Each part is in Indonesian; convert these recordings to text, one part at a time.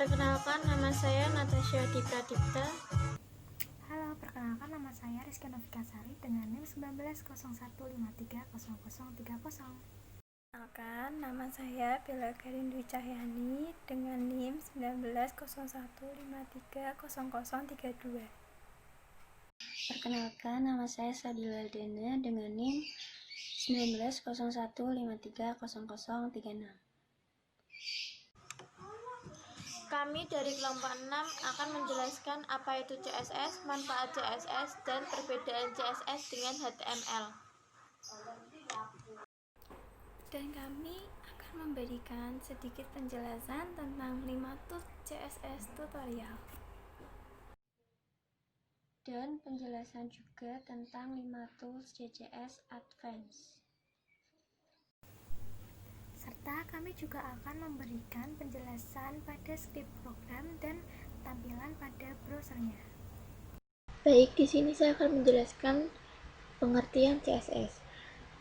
Perkenalkan, nama saya Natasha Dipradipta. Halo, perkenalkan nama saya Rizky Novikasari dengan NIM 1901530030. Perkenalkan, nama saya Bella Garin Dwi Cahyani dengan NIM 1901530032. Perkenalkan, nama saya Sadila Dena dengan NIM 1901530036. Kami dari kelompok 6 akan menjelaskan apa itu CSS, manfaat CSS, dan perbedaan CSS dengan HTML. Dan kami akan memberikan sedikit penjelasan tentang 5 tools CSS tutorial. Dan penjelasan juga tentang 5 tools CSS Advanced. Serta kami juga akan memberikan penjelasan pada script program dan tampilan pada browsernya. Baik, di sini saya akan menjelaskan pengertian CSS.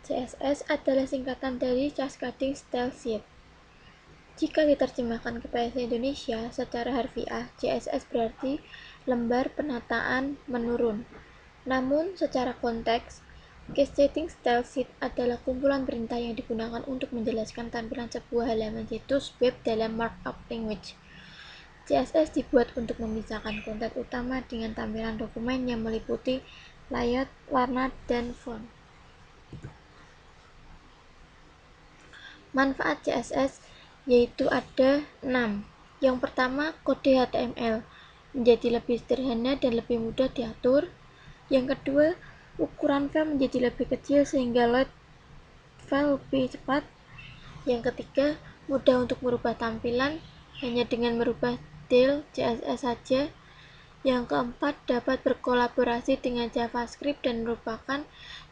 CSS adalah singkatan dari Cascading Style Sheet. Jika diterjemahkan ke bahasa Indonesia secara harfiah, CSS berarti lembar penataan menurun. Namun, secara konteks, Cascading Style Sheet adalah kumpulan perintah yang digunakan untuk menjelaskan tampilan sebuah halaman situs web dalam markup language. CSS dibuat untuk memisahkan konten utama dengan tampilan dokumen yang meliputi layout, warna, dan font. Manfaat CSS yaitu ada 6. Yang pertama, kode HTML menjadi lebih sederhana dan lebih mudah diatur. Yang kedua, ukuran file menjadi lebih kecil sehingga load file lebih cepat. Yang ketiga, mudah untuk merubah tampilan hanya dengan merubah style CSS saja. Yang keempat, dapat berkolaborasi dengan JavaScript dan merupakan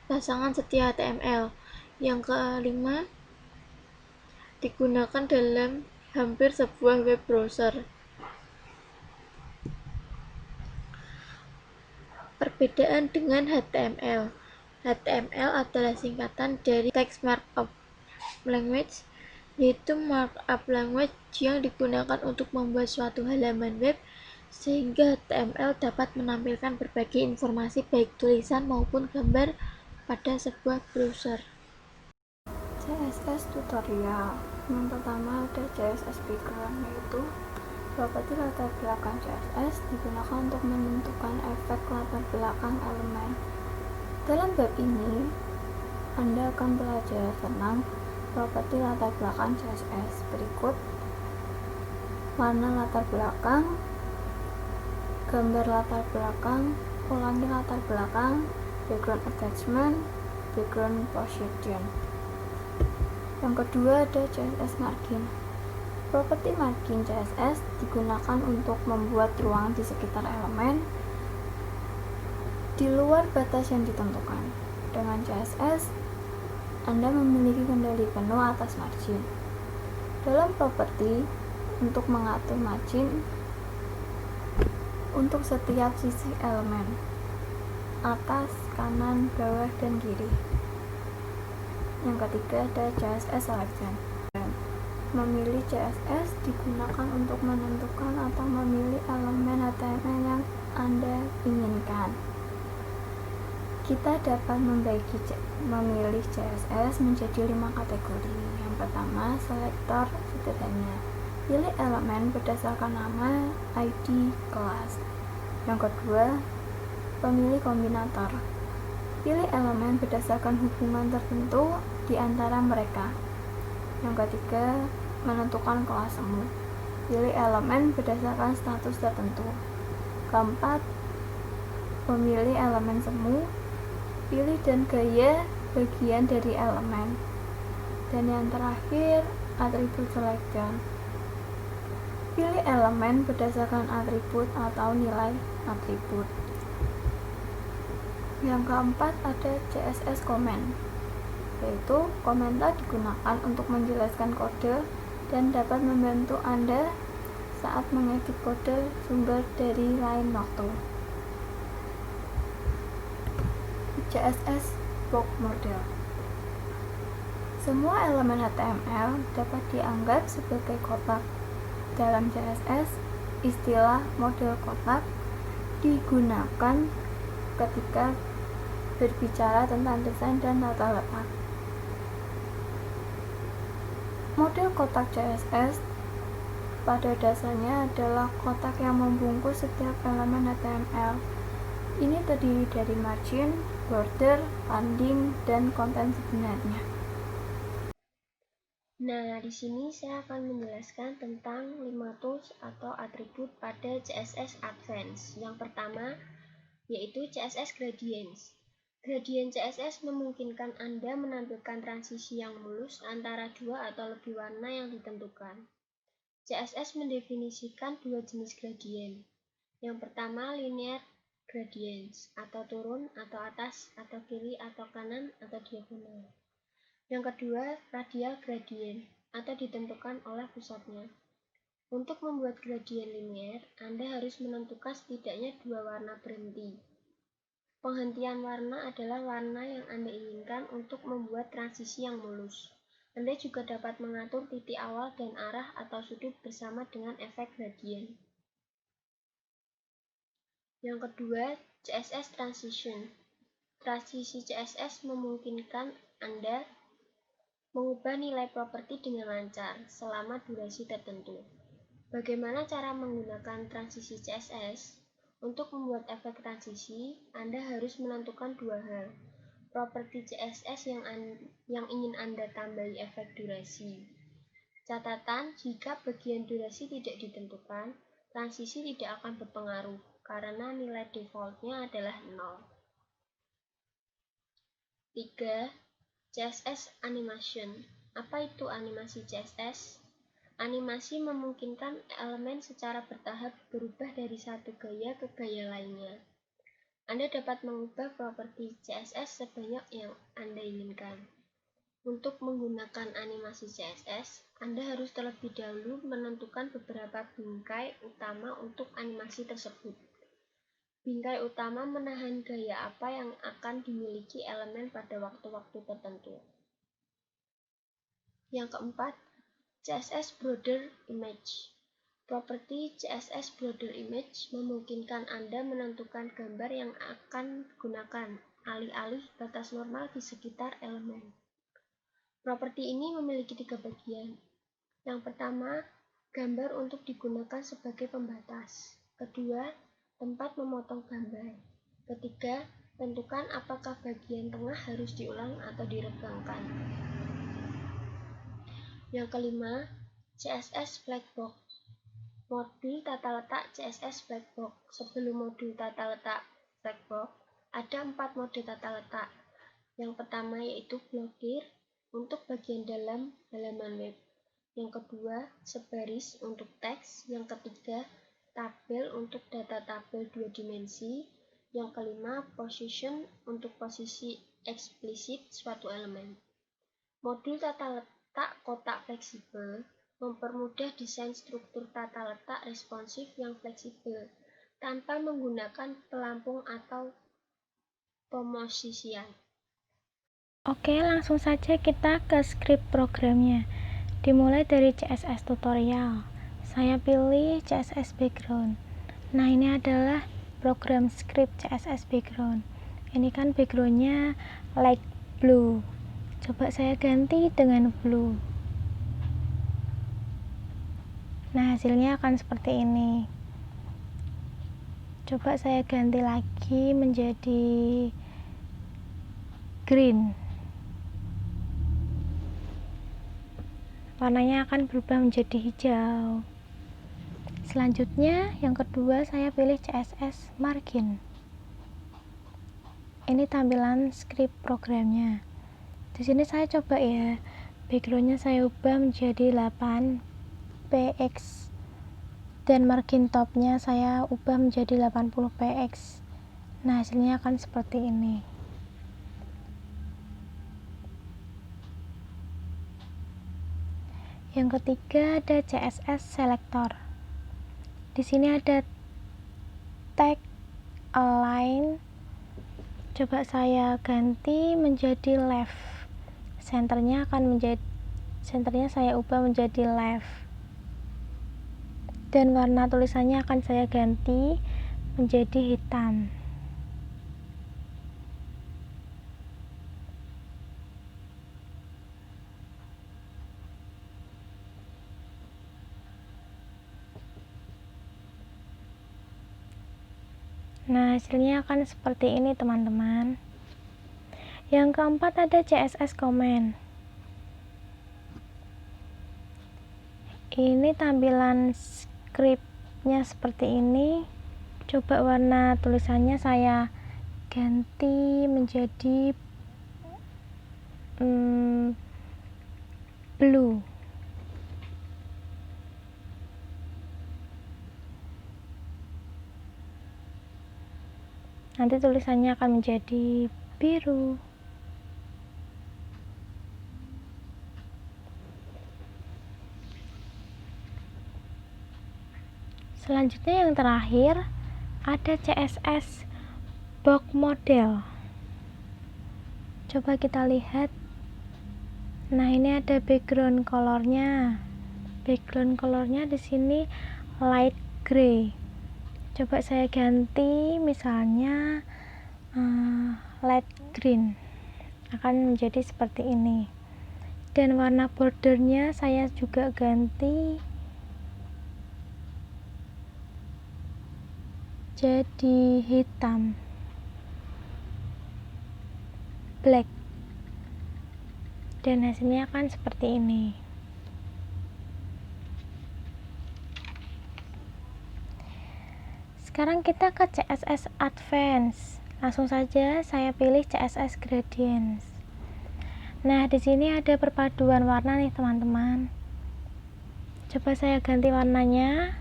pasangan setia HTML. Yang kelima, digunakan dalam hampir sebuah web browser. Perbedaan dengan HTML. HTML adalah singkatan dari Text Markup Language, yaitu markup language yang digunakan untuk membuat suatu halaman web, sehingga HTML dapat menampilkan berbagai informasi baik tulisan maupun gambar pada sebuah browser. CSS tutorial. Yang pertama ada CSS background, yaitu properti latar belakang CSS digunakan untuk menentukan efek latar belakang elemen. Dalam bab ini, Anda akan belajar tentang properti latar belakang CSS berikut: warna latar belakang, gambar latar belakang, ulangi latar belakang, background attachment, background position. Yang kedua ada CSS margin. Properti margin CSS digunakan untuk membuat ruang di sekitar elemen di luar batas yang ditentukan. Dengan CSS, Anda memiliki kendali penuh atas margin. Dalam properti, untuk mengatur margin untuk setiap sisi elemen, atas, kanan, bawah, dan kiri. Yang ketiga ada CSS selection. Memilih CSS digunakan untuk menentukan atau memilih elemen HTML yang Anda inginkan. Kita dapat memilih CSS menjadi 5 kategori. Yang pertama, selektor sederhana. Pilih elemen berdasarkan nama, ID, kelas. Yang kedua, pemilih kombinator. Pilih elemen berdasarkan hubungan tertentu di antara mereka. Yang ketiga, menentukan kelas semu. Pilih elemen berdasarkan status tertentu. Keempat, memilih elemen semu. Pilih dan gaya bagian dari elemen. Dan yang terakhir, atribut selection. Pilih elemen berdasarkan atribut atau nilai atribut. Yang keempat ada CSS comment, yaitu komentar digunakan untuk menjelaskan kode dan dapat membantu Anda saat mengedit kode sumber dari lain waktu. CSS block model. Semua elemen HTML dapat dianggap sebagai kotak. Dalam CSS, istilah model kotak digunakan ketika berbicara tentang desain dan tata letak. Model kotak CSS pada dasarnya adalah kotak yang membungkus setiap elemen HTML. Ini terdiri dari margin, border, padding, dan konten sebenarnya. Nah, di sini saya akan menjelaskan tentang 5 tools atau atribut pada CSS Advanced. Yang pertama, yaitu CSS Gradients. Gradient CSS memungkinkan Anda menampilkan transisi yang mulus antara dua atau lebih warna yang ditentukan. CSS mendefinisikan dua jenis gradient. Yang pertama, linear gradients, atau turun, atau atas, atau kiri, atau kanan, atau diagonal. Yang kedua, radial gradient, atau ditentukan oleh pusatnya. Untuk membuat gradient linear, Anda harus menentukan setidaknya dua warna berhenti. Penghentian warna adalah warna yang Anda inginkan untuk membuat transisi yang mulus. Anda juga dapat mengatur titik awal dan arah atau sudut bersama dengan efek gradient. Yang kedua, CSS Transition. Transisi CSS memungkinkan Anda mengubah nilai properti dengan lancar selama durasi tertentu. Bagaimana cara menggunakan transisi CSS? Untuk membuat efek transisi, Anda harus menentukan dua hal. Properti CSS yang ingin Anda tambahi efek durasi. Catatan, jika bagian durasi tidak ditentukan, transisi tidak akan berpengaruh karena nilai defaultnya adalah 0. 3. CSS Animation. Apa itu animasi CSS? Animasi memungkinkan elemen secara bertahap berubah dari satu gaya ke gaya lainnya. Anda dapat mengubah properti CSS sebanyak yang Anda inginkan. Untuk menggunakan animasi CSS, Anda harus terlebih dahulu menentukan beberapa bingkai utama untuk animasi tersebut. Bingkai utama menahan gaya apa yang akan dimiliki elemen pada waktu-waktu tertentu. Yang keempat, CSS Border Image. Properti CSS Border Image memungkinkan Anda menentukan gambar yang akan digunakan, alih-alih batas normal di sekitar elemen. Properti ini memiliki 3 bagian. Yang pertama, gambar untuk digunakan sebagai pembatas. Kedua, tempat memotong gambar. Ketiga, tentukan apakah bagian tengah harus diulang atau diregangkan. Yang kelima, CSS Flagbox. Modul tata letak CSS Flagbox. Sebelum modul tata letak Flagbox, ada 4 mode tata letak. Yang pertama yaitu blokir untuk bagian dalam halaman web. Yang kedua, sebaris untuk teks. Yang ketiga, tabel untuk data tabel 2 dimensi. Yang kelima, position untuk posisi eksplisit suatu elemen. Modul tata letak kotak fleksibel mempermudah desain struktur tata letak responsif yang fleksibel tanpa menggunakan pelampung atau pemosisian. Oke, langsung saja kita ke script programnya. Dimulai dari CSS tutorial. Saya pilih CSS background. Nah, ini adalah program script CSS background. Ini kan backgroundnya light blue. Coba saya ganti dengan blue. Nah, hasilnya akan seperti ini. Coba saya ganti lagi menjadi green. Warnanya akan berubah menjadi hijau. Selanjutnya, yang kedua saya pilih CSS margin. Ini tampilan script programnya. Di sini saya coba ya, backgroundnya saya ubah menjadi 8 px dan margin topnya saya ubah menjadi 80 px. Nah, hasilnya akan seperti ini. Yang ketiga ada CSS selector. Di sini ada tag align. Coba saya ganti menjadi left. Centernya saya ubah menjadi left. dan warna tulisannya akan saya ganti menjadi hitam. Nah, hasilnya akan seperti ini, teman-teman. Yang keempat ada CSS comment. Ini tampilan scriptnya seperti ini. Coba warna tulisannya saya ganti menjadi blue. Nanti tulisannya akan menjadi biru. Selanjutnya yang terakhir ada CSS box model. Coba kita lihat. Nah, ini ada background colornya. Background colornya di sini light gray. Coba saya ganti misalnya light green, akan menjadi seperti ini. Dan warna bordernya saya juga ganti jadi hitam, black, dan hasilnya akan seperti ini. Sekarang kita ke CSS Advanced. Langsung saja saya pilih CSS Gradients. Nah, di sini ada perpaduan warna nih, teman-teman. Coba saya ganti warnanya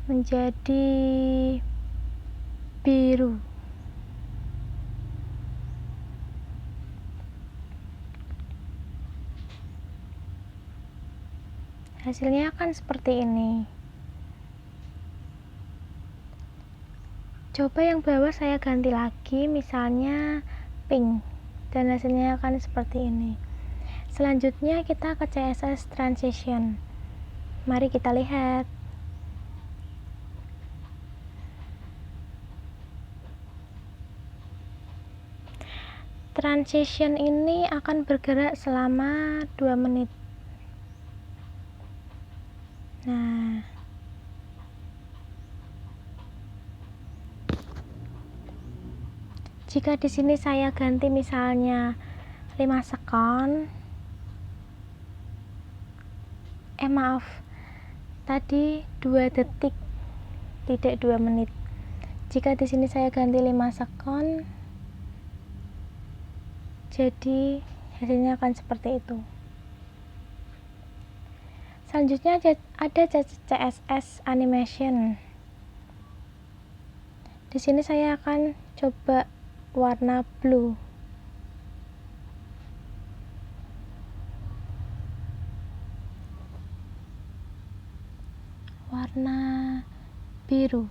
menjadi biru. Hasilnya akan seperti ini. Coba yang bawah saya ganti lagi, misalnya pink, dan hasilnya akan seperti ini. Selanjutnya kita ke CSS Transition. Mari kita lihat. Transition ini akan bergerak selama 2 menit. Nah, jika di sini saya ganti misalnya 5 second, maaf, tadi 2 detik, tidak 2 menit. Jika di sini saya ganti 5 second, jadi hasilnya akan seperti itu. Selanjutnya ada CSS Animation. Di sini saya akan coba warna blue. Warna biru.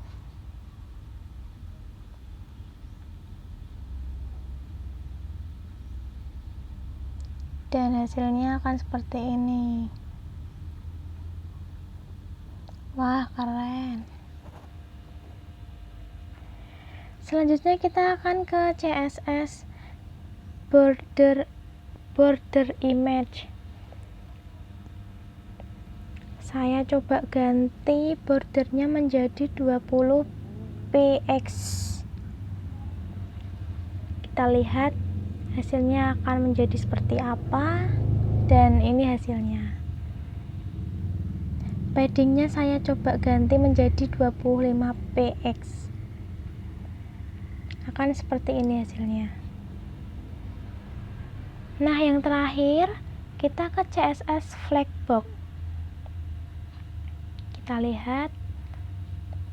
Dan hasilnya akan seperti ini. Wah, keren. Selanjutnya kita akan ke CSS border image. Saya coba ganti bordernya menjadi 20 px. Kita lihat hasilnya akan menjadi seperti apa, dan ini hasilnya. Paddingnya saya coba ganti menjadi 25 px. Akan seperti ini hasilnya. Nah, yang terakhir kita ke CSS Flagbox. Kita lihat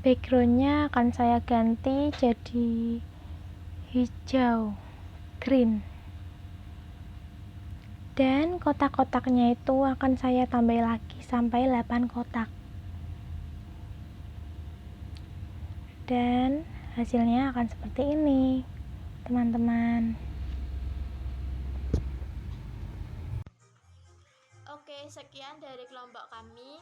backgroundnya akan saya ganti jadi hijau, green, dan kotak-kotaknya itu akan saya tambah lagi sampai 8 kotak, dan hasilnya akan seperti ini, teman-teman. Oke, sekian dari kelompok kami.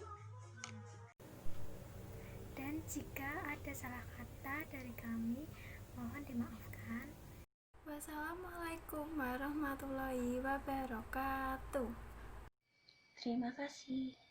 jika ada salah kata dari kami, mohon dimaafkan. Wassalamualaikum warahmatullahi wabarakatuh. Terima kasih.